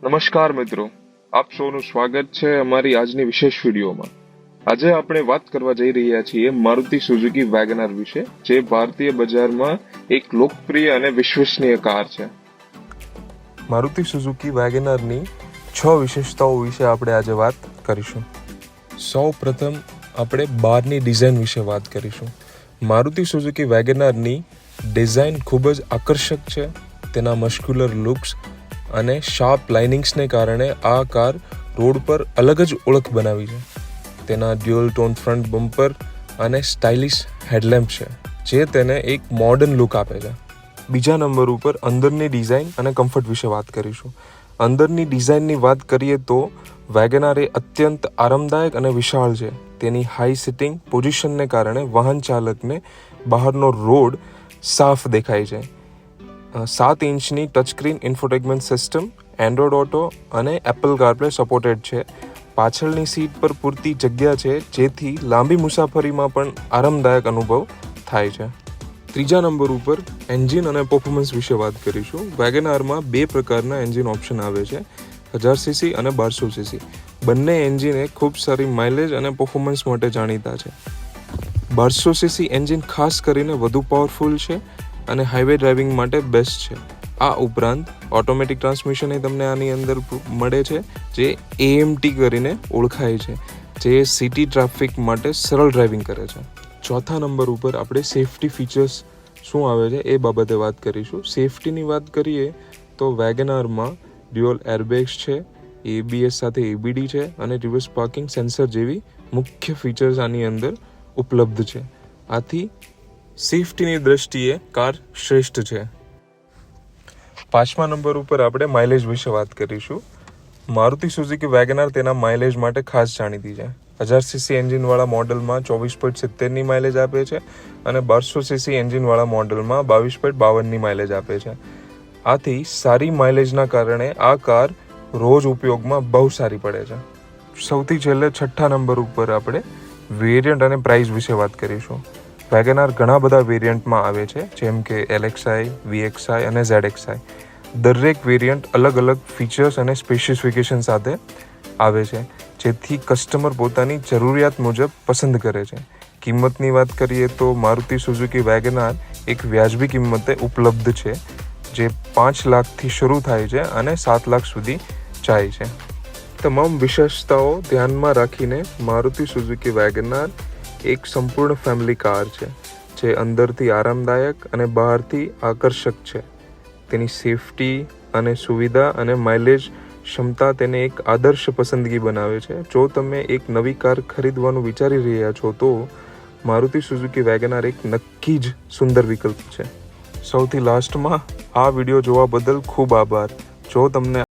નમસ્કાર મિત્રો, આપ સૌનું સ્વાગત છે અમારી આજની વિશેષ વિડીયોમાં. આજે આપણે વાત કરવા જઈ રહ્યા છીએ મારુતિ સુઝુકી વેગનઆર વિશે, જે ભારતીય બજારમાં એક લોકપ્રિય અને વિશ્વસનીય કાર છે. મારુતિ સુઝુકી વેગનઆરની 6 વિશેષતાઓ વિશે આપણે આજે વાત કરીશું. સૌ પ્રથમ આપણે બહારની ડિઝાઇન વિશે વાત કરીશું. મારુતિ સુઝુકી વેગનઆરની ડિઝાઇન ખૂબ જ આકર્ષક છે. તેના મસ્ક્યુલર લુક્સ અને શાર્પ લાઇનિંગ્સને કારણે આ કાર રોડ પર અલગ જ ઓળખ બનાવી છે. તેના ડ્યુઅલ ટોન ફ્રન્ટ બમ્પર અને સ્ટાઇલિશ હેડલેમ્પ છે, જે તેને એક મોડર્ન લુક આપે છે. બીજા નંબર ઉપર અંદરની ડિઝાઇન અને કમ્ફર્ટ વિશે વાત કરીશું. અંદરની ડિઝાઇનની વાત કરીએ તો વેગનઆર એ અત્યંત આરામદાયક અને વિશાળ છે. તેની હાઈ સિટિંગ પોઝિશનને કારણે વાહન ચાલકને બહારનો રોડ સાફ દેખાય છે. 7 ઇંચની touchscreen infotainment system, Android Auto અને એપલ કારપ્લે સપોર્ટેડ છે. પાછળની સીટ પર પૂરતી જગ્યા છે, જેથી લાંબી મુસાફરીમાં પણ આરામદાયક અનુભવ થાય છે. ત્રીજા નંબર ઉપર એન્જિન અને પરફોર્મન્સ વિશે વાત કરીશું. વેગનઆરમાં 2 પ્રકારના એન્જિન ઓપ્શન આવે છે, 1000 સીસી અને 1200 સીસી. બંને એન્જિન ખૂબ સારી માઇલેજ અને પરફોર્મન્સ માટે જાણીતા છે. 1200 સીસી એન્જિન ખાસ કરીને વધુ પાવરફુલ છે અને હાઈવે ડ્રાઇવિંગ માટે બેસ્ટ છે. આ ઉપરાંત ઓટોમેટિક ટ્રાન્સમિશન તમને આની અંદર મળે છે, જે AMT કરીને ઓળખાય છે, જે સિટી ટ્રાફિક માટે સરળ ડ્રાઇવિંગ કરે છે. ચોથા નંબર ઉપર આપણે સેફ્ટી ફીચર્સ શું આવે છે એ બાબતે વાત કરીશું. સેફ્ટીની વાત કરીએ તો વેગનઆરમાં ડ્યુઅલ એરબેગ્સ છે, ABS સાથે ABD છે અને રિવર્સ પાર્કિંગ સેન્સર જેવી મુખ્ય ફીચર્સ આની અંદર ઉપલબ્ધ છે. આથી સેફ્ટીની દ્રષ્ટિએ કાર શ્રેષ્ઠ છે. 5મા નંબર ઉપર આપણે માઇલેજ વિશે વાત કરીશું. મારુતિ સુઝુકી વેગનઆર તેના માઇલેજ માટે ખાસ જાણીતી છે. 1000 સીસી એન્જિનવાળા મોડલમાં 24.70ની માઇલેજ આપે છે અને 1200 સીસી એન્જિનવાળા મોડલમાં 22.52ની માઇલેજ આપે છે. આથી સારી માઇલેજના કારણે આ કાર રોજ ઉપયોગમાં બહુ સારી પડે છે. સૌથી છેલ્લે 6થા નંબર ઉપર આપણે વેરિયન્ટ અને પ્રાઇસ વિશે વાત કરીશું. વેગનઆર ઘણા બધા વેરિયન્ટમાં આવે છે, જેમ કે LXi, VXi અને ZXi. દરેક વેરિયન્ટ અલગ અલગ ફીચર્સ અને સ્પેસિફિકેશન સાથે આવે છે, જેથી કસ્ટમર પોતાની જરૂરિયાત મુજબ પસંદ કરે છે. કિંમતની વાત કરીએ તો મારુતિ સુઝુકી વેગનઆર એક વ્યાજબી કિંમતે ઉપલબ્ધ છે, જે 5 લાખથી શરૂ થાય છે અને 7 લાખ સુધી જાય છે. તમામ વિશેષતાઓ ધ્યાનમાં રાખીને મારુતિ સુઝુકી વેગનઆર એક સંપૂર્ણ ફેમિલી કાર છે, જે અંદરથી આરામદાયક અને બહારથી આકર્ષક છે. તેની સેફ્ટી અને સુવિધા અને માઇલેજ ક્ષમતા તેને એક આદર્શ પસંદગી બનાવે છે. જો તમે એક નવી કાર ખરીદવાનું વિચારી રહ્યા છો તો મારુતિ સુઝુકી વેગનઆર એક નક્કી જ સુંદર વિકલ્પ છે. સૌથી લાસ્ટમાં આ વિડીયો જોવા બદલ ખૂબ આભાર. જો તમને